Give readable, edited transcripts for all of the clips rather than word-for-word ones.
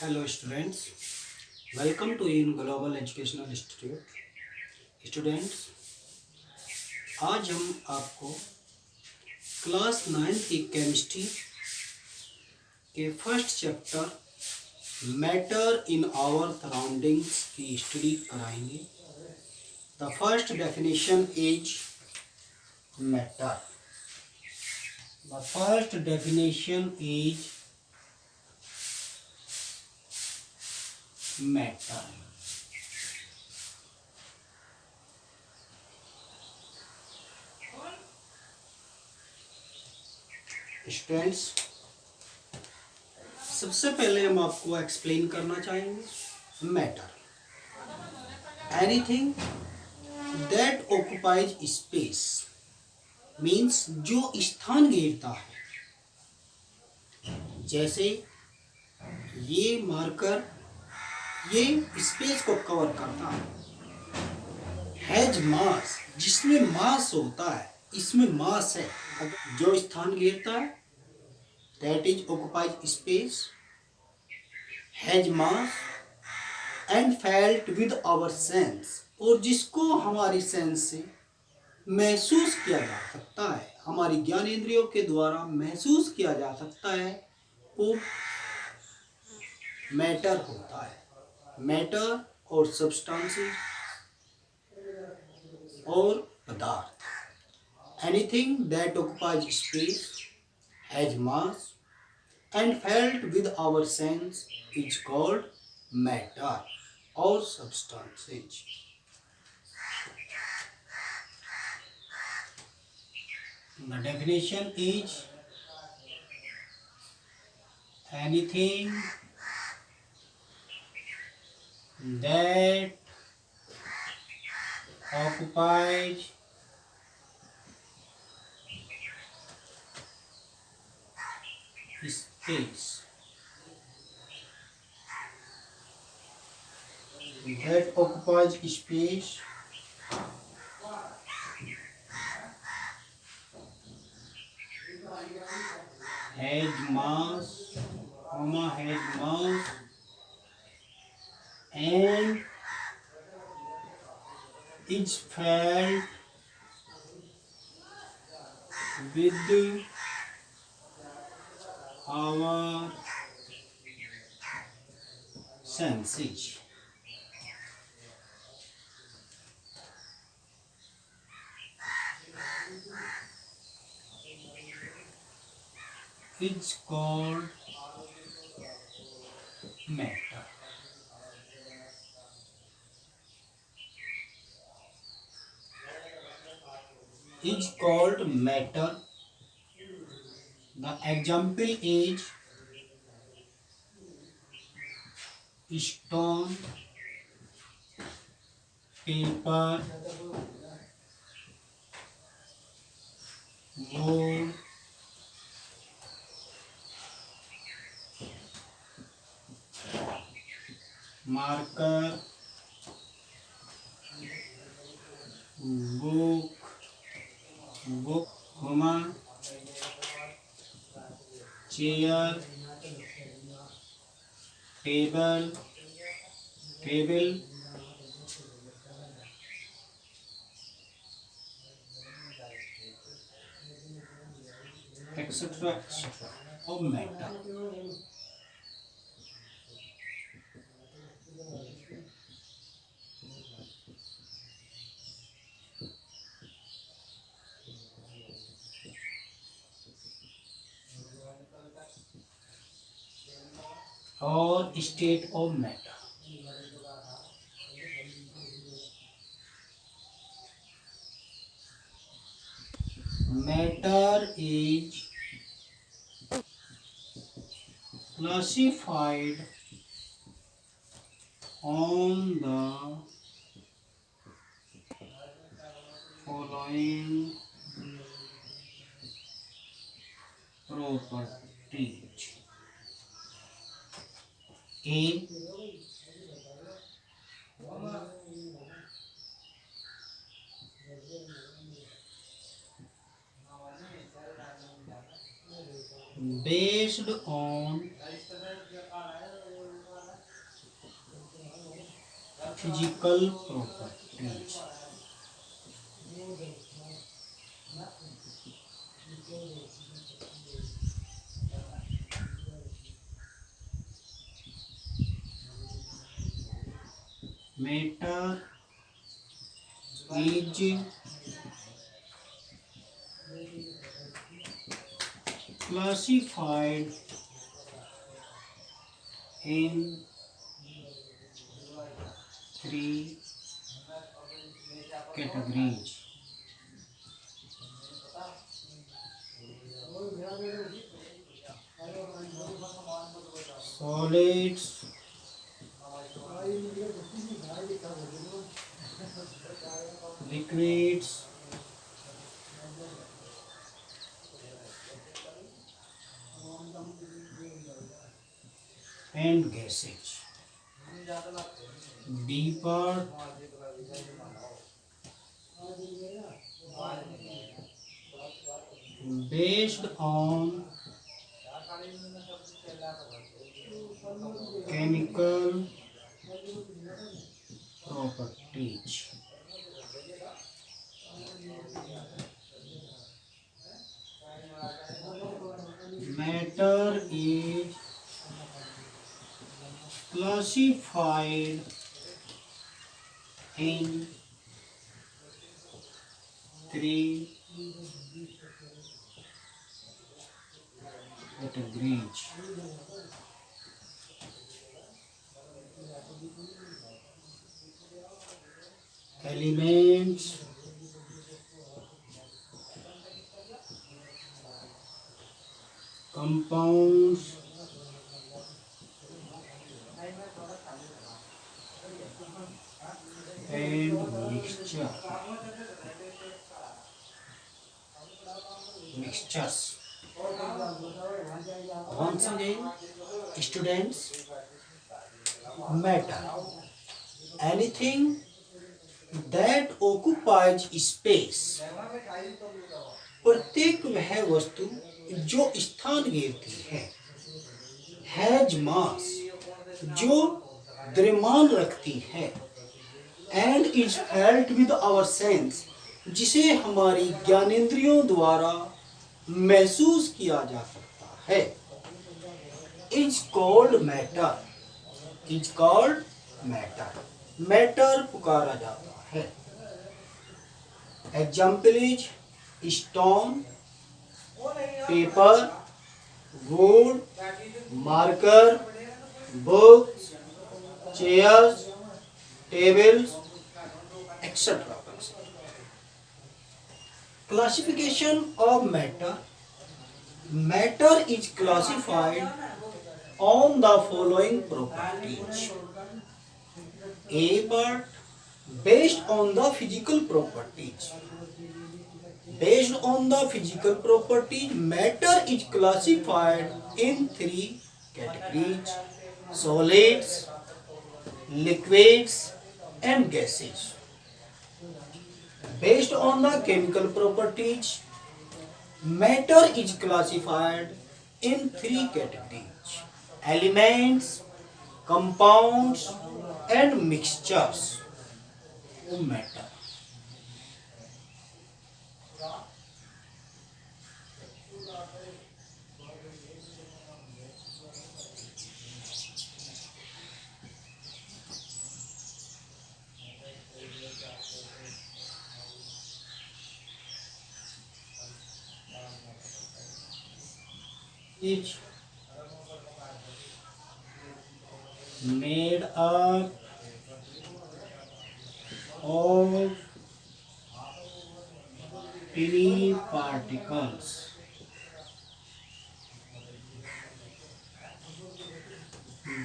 Hello students, welcome to in global educational institute. Students, आज हम आपको क्लास 9 की केमिस्ट्री के first chapter matter in our surroundings की स्टडी कराएंगे। The first definition is matter. The first definition is matter. Students, सबसे पहले हम आपको एक्सप्लेन करना चाहेंगे matter, anything that occupies space, means जो स्थान घेरता है। जैसे ये मार्कर ये स्पेस को कवर करता है। हैज मास, जिसमें मास होता है, इसमें मास है। जो स्थान घेरता है that is occupies space, has mass and felt with our sense, और जिसको हमारी सेंस से महसूस किया जा सकता है, हमारी ज्ञानेंद्रियों के द्वारा महसूस किया जा सकता है, वो मैटर होता है। मैटर और सब्सटेंसेस और पदार्थ, anything that occupies space, has mass and felt with our sense is called matter और substances. The definition is anything that occupies space, that occupies space, has mass, has mass and is felt with our senses. It's called matter. Is called matter. The example is stone, paper, wood, marker, book, woman, chair, table, etc. of matter. Or state of matter. Matter is classified on the following properties. A. Based on physical properties. Matter is classified in three categories: solids, liquids, and gases. B part, based on chemical properties. Matter is classified in three categories: elements, compounds, and mixtures. Once again, students, matter, anything that occupies space, प्रत्येक वह वस्तु जो स्थान घेरती है, has मास, जो द्रव्यमान रखती है, and is felt with our sense, जिसे हमारी ज्ञानेंद्रियों द्वारा महसूस किया जा सकता है, is called matter, is called matter, matter पुकारा जाता है। Example is stone, paper, wood, marker, books, chairs, tables, etc. Classification of matter. Matter is classified on the following properties. A part, based on the physical properties. Based on the physical properties, matter is classified in three categories: solids, liquids, and gases. Based on the chemical properties, matter is classified in three categories: elements, compounds, and mixtures of matter. Is made up of tiny particles.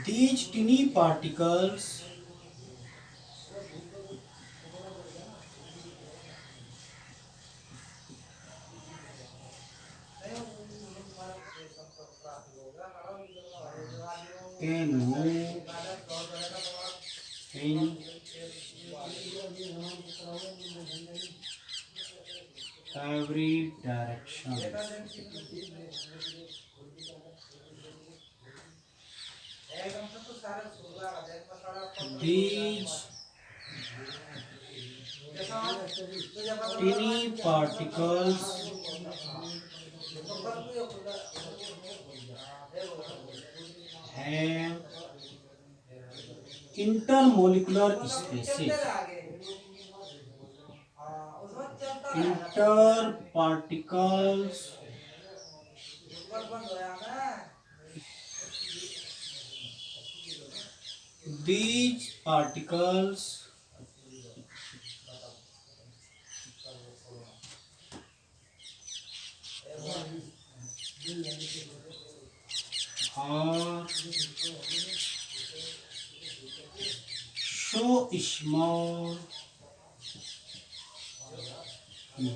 These tiny particles can move in every direction. These Tiny particles have intermolecular species. Interparticles these particles are so small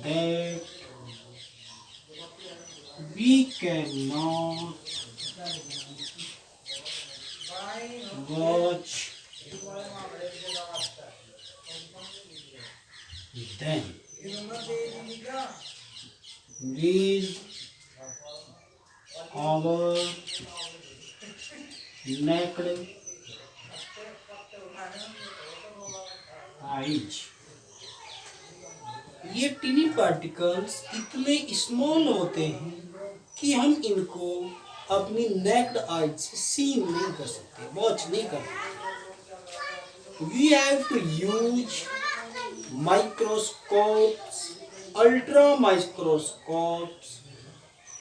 that we cannot watch them with our naked eyes. ये tiny particles इतने small होते हैं कि हम इनको अपनी necked eyes से सी नहीं कर सकते, वॉच नहीं कर सकते। We have to use microscopes, ultra microscopes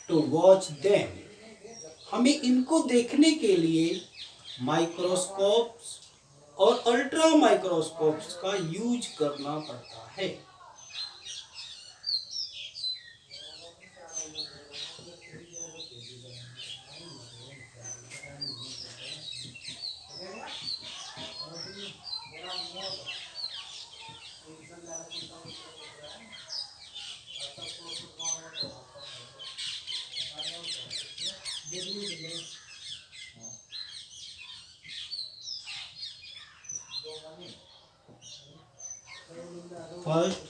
to watch them. हमें इनको देखने के लिए माइक्रोस्कोप्स और अल्ट्रा माइक्रोस्कोप्स का यूज करना पड़ता है। फर्स्ट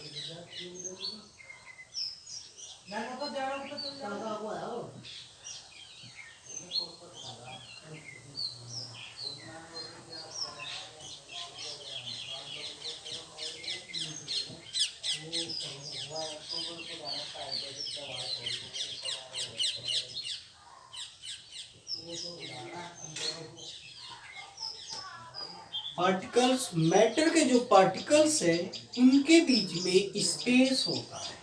पार्टिकल्स, मैटर के जो पार्टिकल्स है उनके बीच में स्पेस होता है।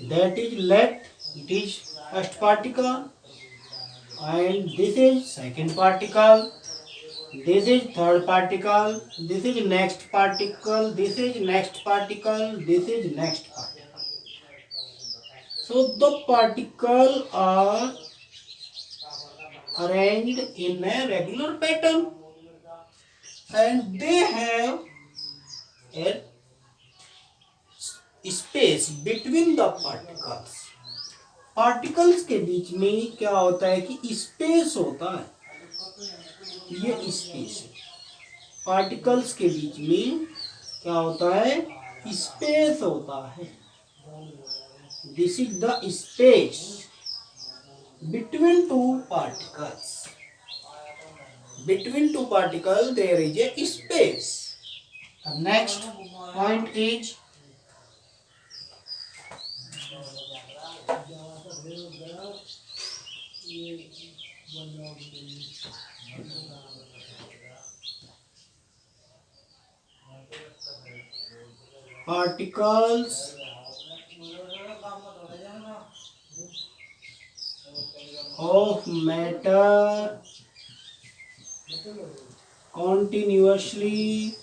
That is let, it is first particle and this is second particle, this is third particle, this is next particle, this is next particle, this is next particle. So the particle are arranged in a regular pattern and they have a space between the particles. Particles के बीच में क्या होता है कि space होता है, ये space है। पार्टिकल्स के बीच में क्या होता है, स्पेस होता है। This is the space between two particles. Between two particles there is a space. The next point is particles of matter continuously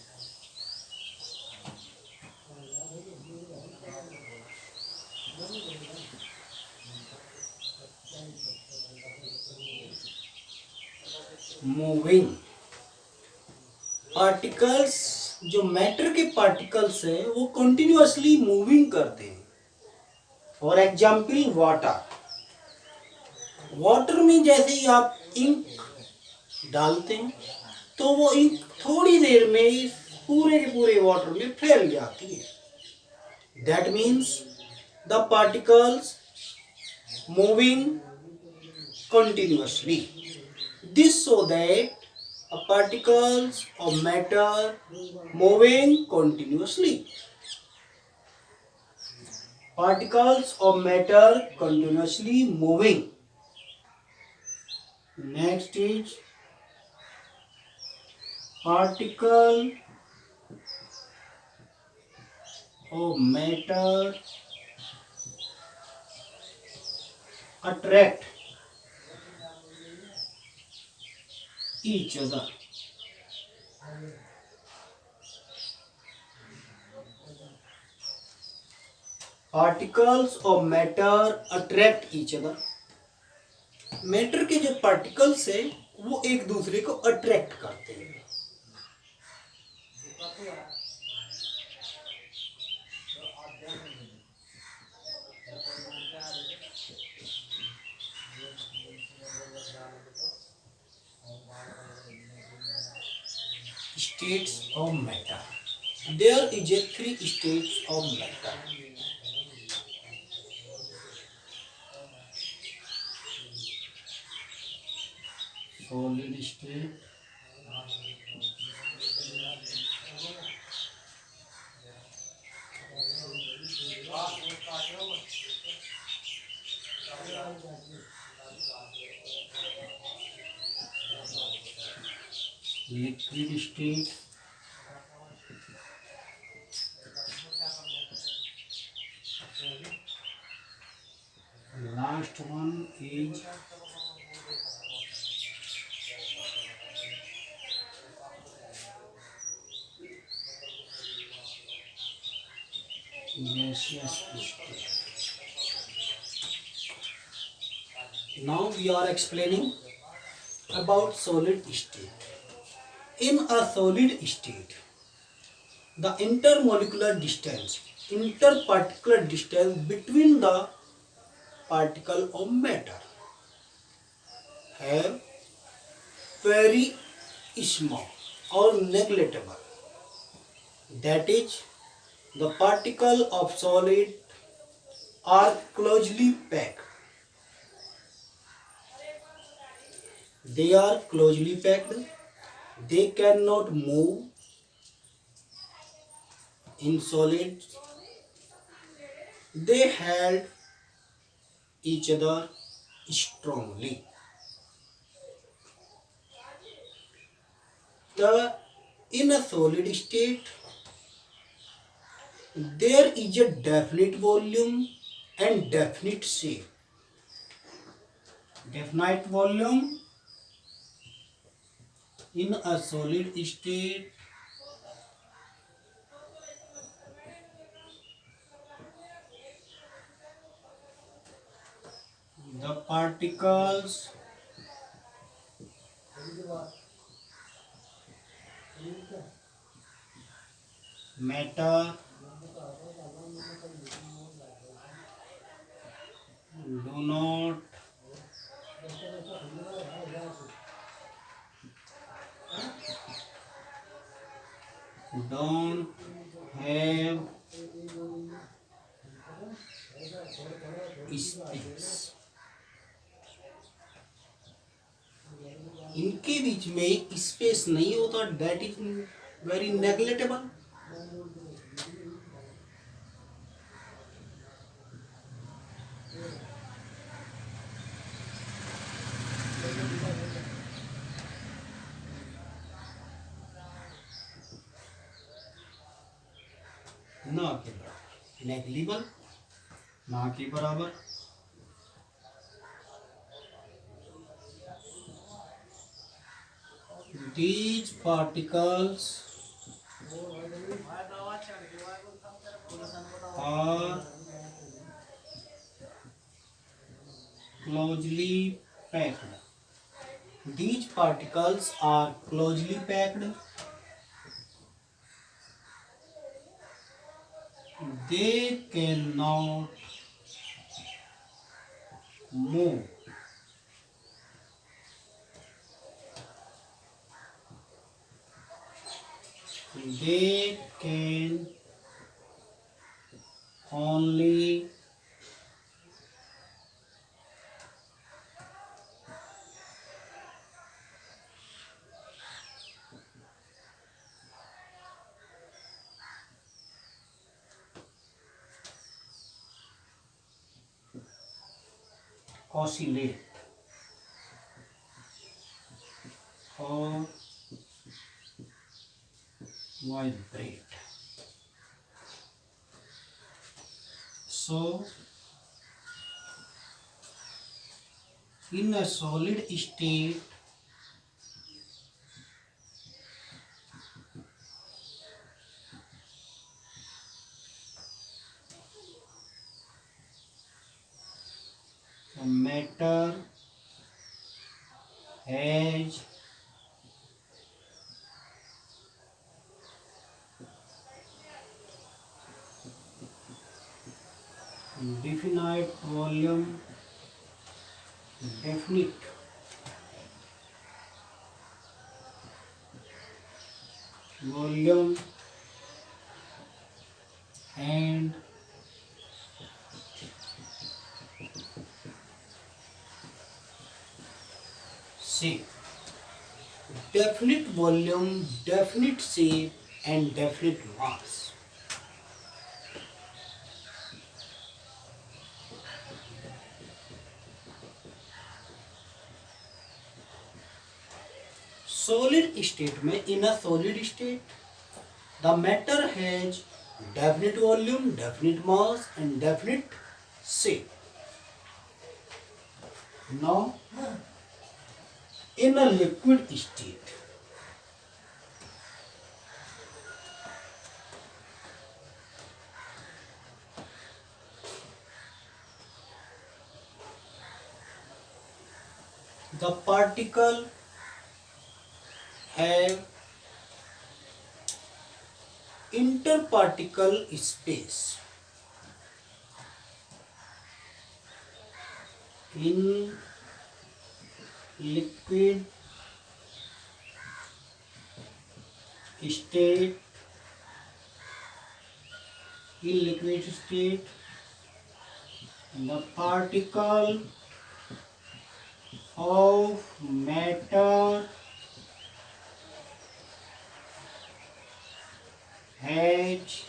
moving। Particles, जो मैटर के पार्टिकल्स है वो कंटिन्यूअसली मूविंग करते हैं। फॉर एग्जाम्पल वाटर, वाटर में जैसे ही आप ink डालते हैं तो वो इंक थोड़ी देर में पूरे के पूरे वाटर में फैल जाती है। That means the particles moving continuously, this so that particles of matter moving continuously. Particles of matter continuously moving. Next is particle of matter attract each other. Particles of matter attract each other. Matter के जो particles है वो एक दूसरे को attract करते हैं. States of matter. There is a three states of matter. Solid state, liquid state, last one is gaseous state. Now we are explaining about solid state. In a solid state, the intermolecular distance, interparticular distance between the particle of matter have very small or negligible. That is, the particle of solid are closely packed. They are closely packed. They cannot move in solids. They held each other strongly. In a solid state, there is a definite volume and definite shape. Definite volume in a solid state, the particles matter do not don't have space. इनके बीच में space नहीं होता. That is very neglectable. ना के बराबर. नेग्लिबल, ना के बराबर. These particles are closely packed. These particles are closely packed. They cannot move. They can only oscillate or vibrate. So in a solid state, the matter has definite volume, definite volume and shape. Definite volume, definite shape and definite mass. Solid state में in a solid state the matter has definite volume, definite mass and definite shape. Now in a liquid state, the particle have interparticle space. In liquid state, the particle of matter has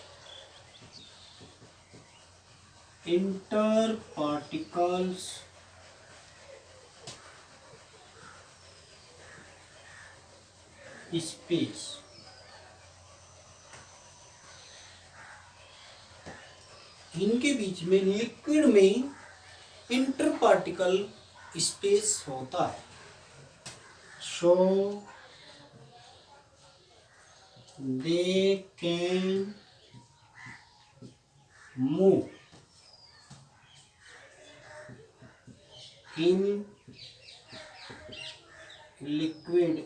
interparticles space. इनके बीच में liquid में इंटरपार्टिकल space होता है. So they can move in liquid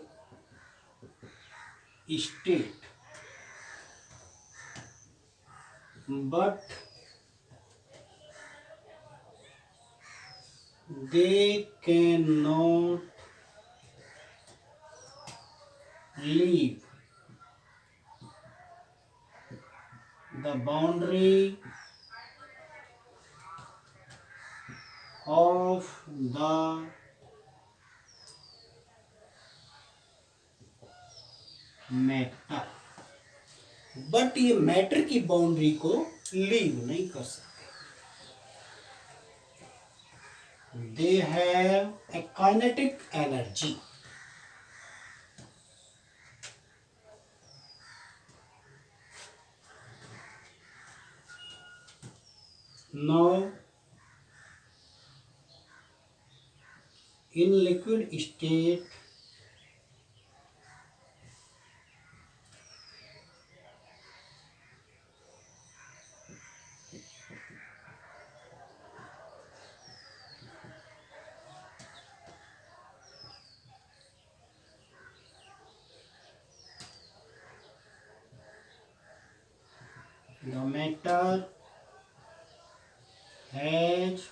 state, but they cannot leave the boundary of the matter. But ये matter की boundary को leave नहीं कर सकते. They have a kinetic energy. Now in liquid state, the matter has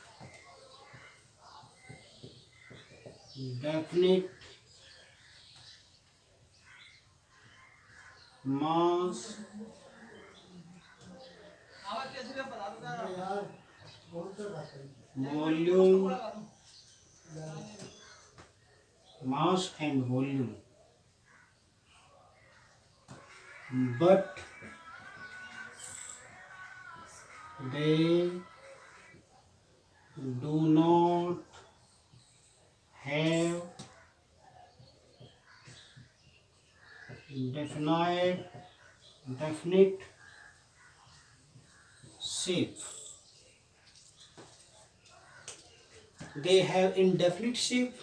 definite mass volume, mass and volume, but they do not have definite shape. They have indefinite shape.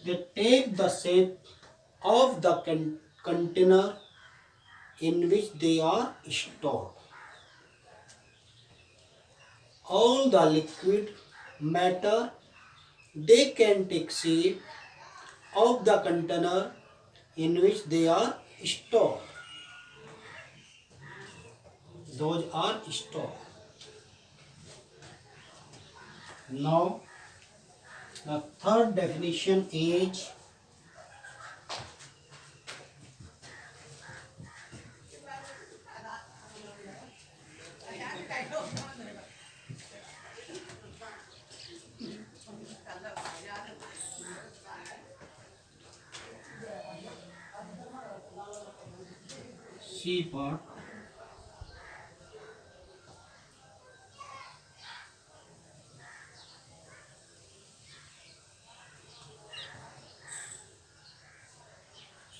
They take the shape of the container in which they are stored. All the liquid matter, they can take shape of the container in which they are stored. Those are stored. Now, the third definition is C part.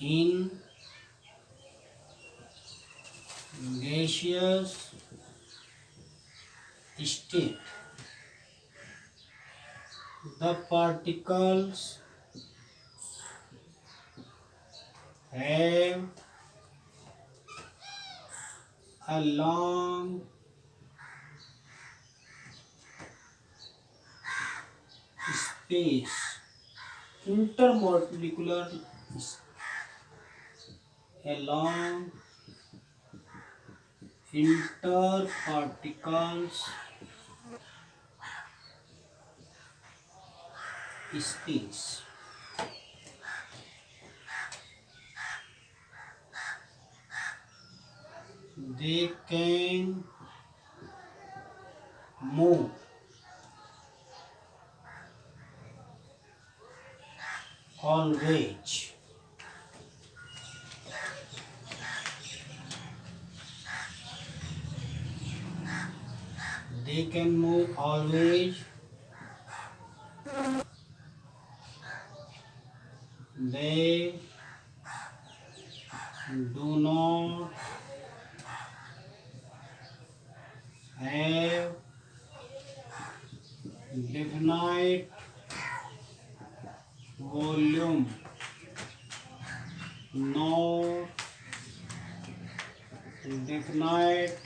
In gaseous state, the particles have a long space, intermolecular, a long interparticles space. They can move always. They can move always. They do not have definite volume nor definite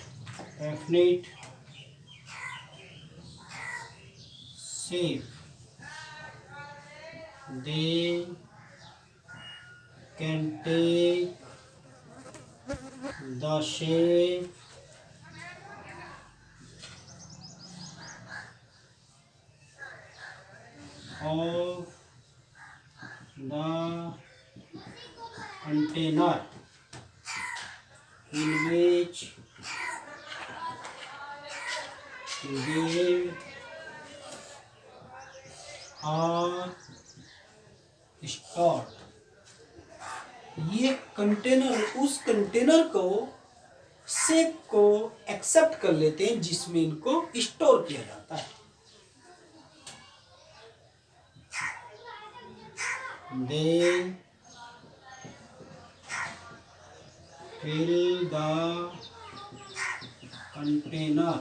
shape. They can take the shape of the container in which they are stored. ये container उस container को shape को accept कर लेते हैं जिसमें इनको store किया जाता है. They fill the container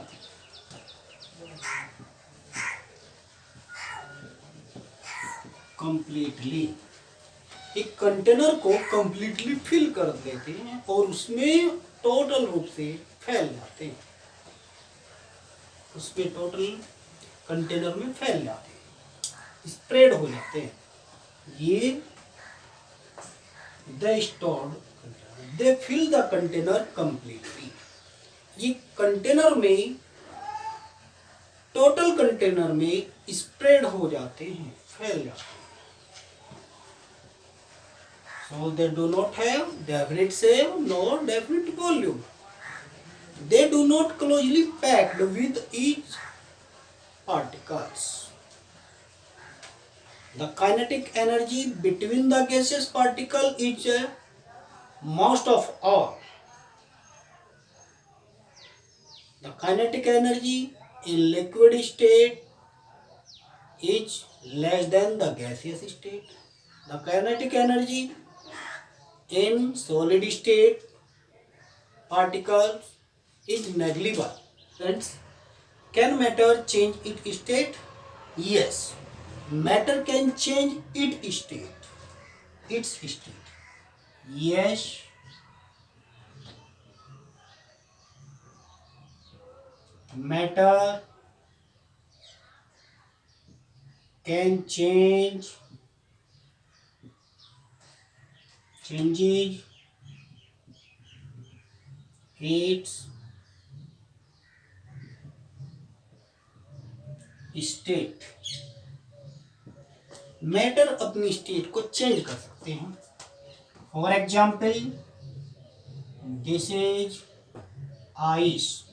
completely. एक कंटेनर को कंप्लीटली फिल कर देते हैं और उसमें टोटल रूप से फैल जाते हैं. उसमें टोटल कंटेनर में फैल जाते हैं, स्प्रेड हो जाते हैं. ये the stored they fill the container completely. ये कंटेनर में टोटल कंटेनर में स्प्रेड हो जाते हैं, फैल जाते हैं. So they do not have definite shape nor definite volume. They do not closely packed with each particles. The kinetic energy between the gaseous particle is most of all. The kinetic energy in liquid state is less than the gaseous state. The kinetic energy in solid state particles is negligible. Friends, can matter change its state? Yes, matter can change its state. Its state. Yes, matter can changes its state. Matter अपनी state को change कर सकते हैं. For example, this is ice.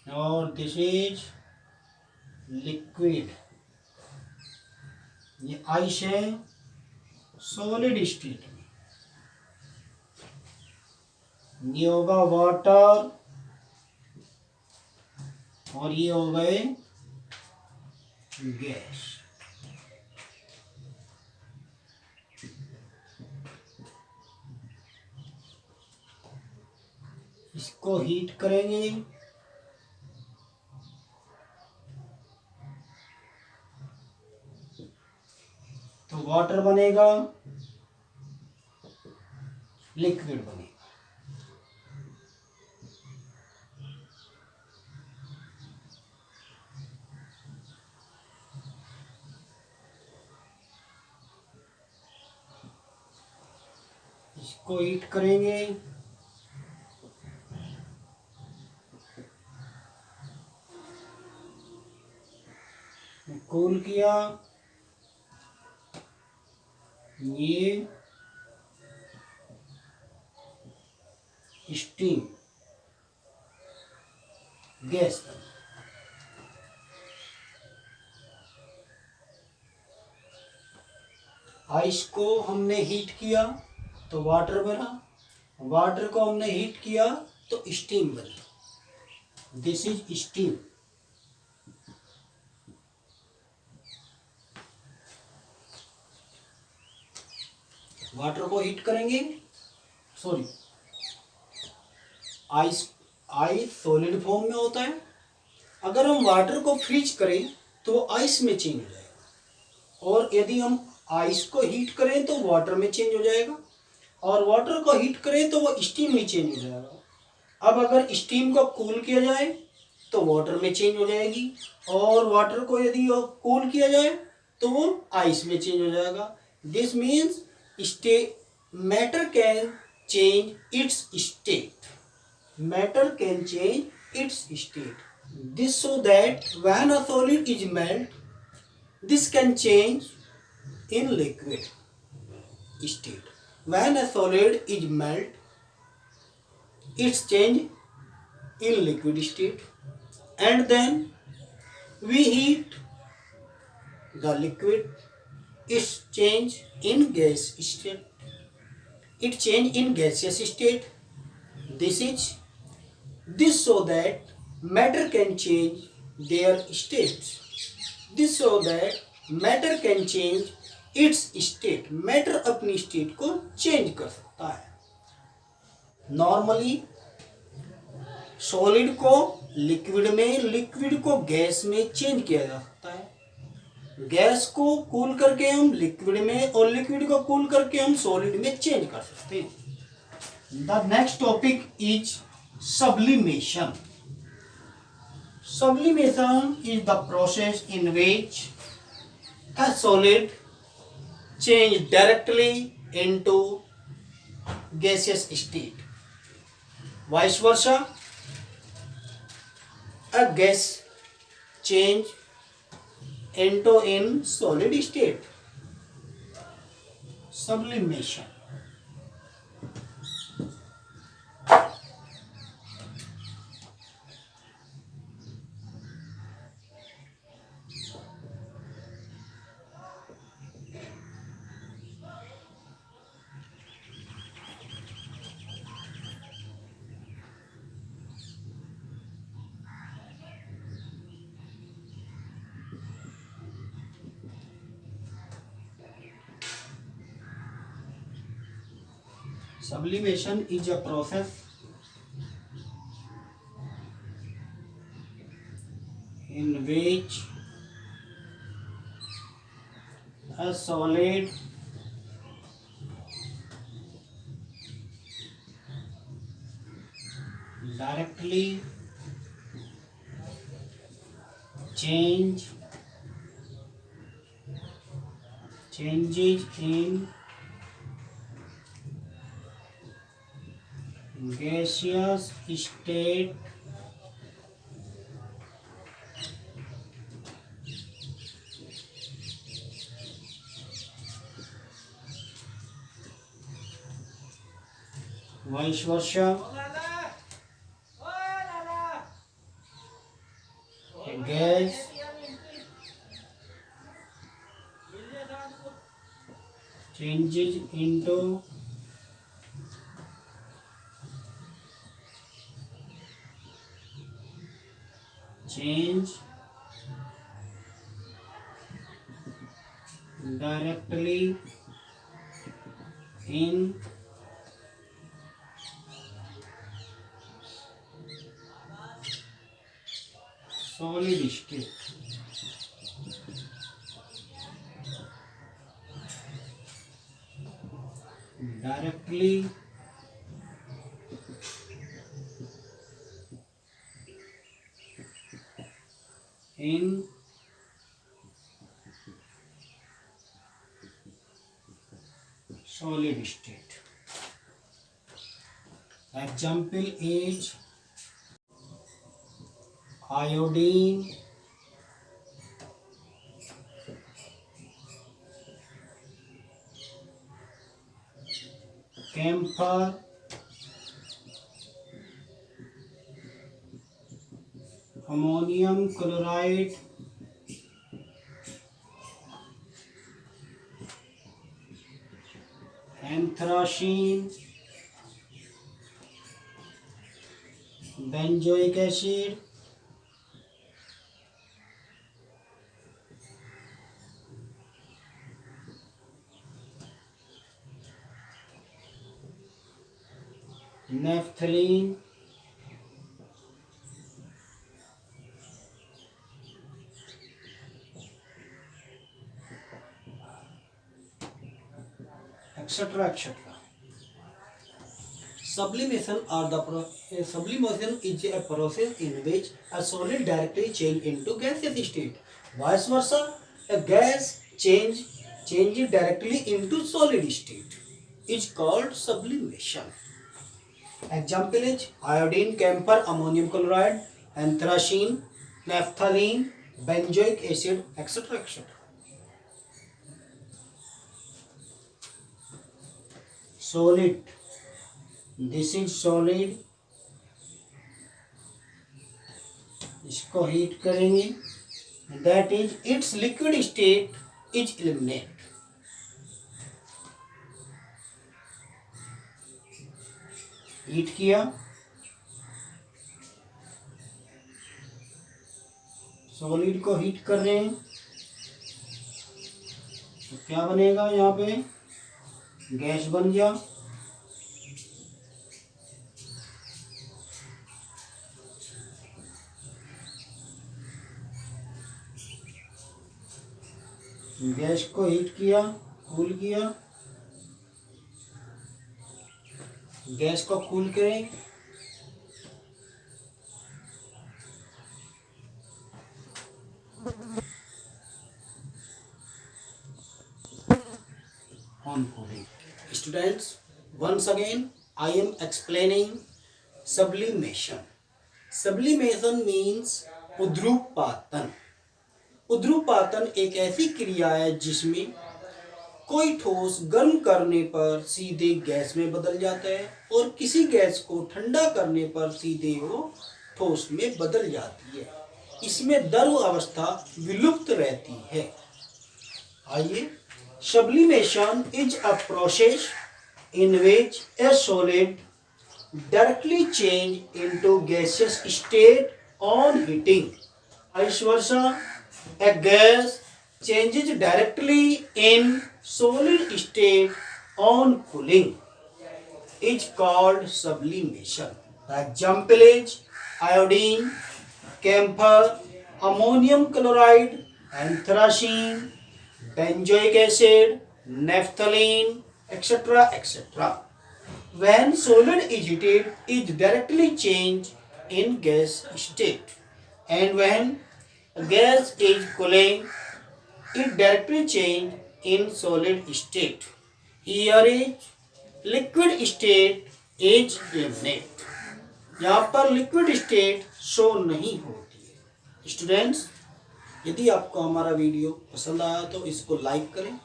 और this is liquid. ये ice है solid state में, ये होगा वाटर और ये हो गए गैस. इसको हीट करेंगे तो वाटर बनेगा, लिक्विड बनेगा. इसको हीट करेंगे कूल किया, ये स्टीम गैस. आइस को हमने हीट किया तो वाटर बना, वाटर को हमने हीट किया तो स्टीम बनी. This is steam. वाटर को हीट करेंगे, सॉरी, आइस सॉलिड फॉर्म में होता है. अगर हम वाटर को फ्रीज करें तो वो आइस में चेंज हो जाएगा, और यदि हम आइस को हीट करें तो वाटर में चेंज हो जाएगा, और वाटर को हीट करें तो वो स्टीम में चेंज हो जाएगा. अब अगर स्टीम को कूल किया जाए तो वाटर में चेंज हो जाएगी, और वाटर को यदि कूल किया जाए तो वो आइस में चेंज हो जाएगा. This means matter can change its state. Matter can change its state. This so that when a solid is melt, this can change in liquid state. When a solid is melt, it's change in liquid state, and then we heat the liquid. It's change in gas state. It change in gaseous state. This so that matter can change their states. This so that matter can change its state. Matter अपनी state को change कर सकता है. Normally solid को liquid में, liquid को gas में change किया जा सकता है. गैस को कूल करके हम लिक्विड में, और लिक्विड को कूल करके हम सॉलिड में चेंज कर सकते हैं. The next topic is sublimation. Sublimation is the process in which a solid change directly into gaseous state. Vice versa, a gas change into in solid state. Sublimation. Sublimation is a process in which a solid directly changes in gaseous state vice versa. A gas changes into change directly in solid state. Directly in solid state. Example is iodine, camphor, ammonium chloride, anthracene, benzoic acid, naphthalene, etc. etc. Sublimation is a process in which a solid directly change into gaseous state. Vice versa, a gas changes directly into solid state is called sublimation. Example is iodine, camphor, ammonium chloride, anthracene, naphthalene, benzoic acid, etc. etc. Solid. This is solid. इसको heat करेंगे. That is its liquid state is eliminated. Heat किया, solid को heat कर रहे हैं, तो क्या बनेगा? यहाँ पे गैस बन गया. गैस को हीट किया, कूल किया, गैस को कूल करें, on cooling. Students, once again I am explaining sublimation. Sublimation means उद्रूपातन. उद्रूपातन एक ऐसी क्रिया है जिसमें कोई ठोस गर्म करने पर सीधे गैस में बदल जाता है और किसी गैस को ठंडा करने पर सीधे वो ठोस में बदल जाती है. इसमें द्रव अवस्था विलुप्त रहती है. आइए, sublimation is a process in which a solid directly change into gaseous state on heating. Vice versa, a gas changes directly in solid state on cooling. is called sublimation. The example is iodine, camphor, ammonium chloride, anthracene, benzoic acid, naphthalene, etc. etc. When solid is heated, it directly changed in gas state, and when gas is cooling, it directly change in solid state. Here is liquid state is eliminate. यहाँ पर liquid state show नहीं होती है। Students, यदि आपको हमारा video पसंद आया तो इसको लाइक करें,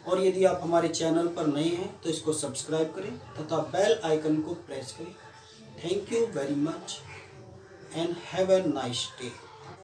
और यदि आप हमारे चैनल पर नए हैं तो इसको सब्सक्राइब करें तथा बेल आइकन को प्रेस करें। Thank you very much and have a nice day.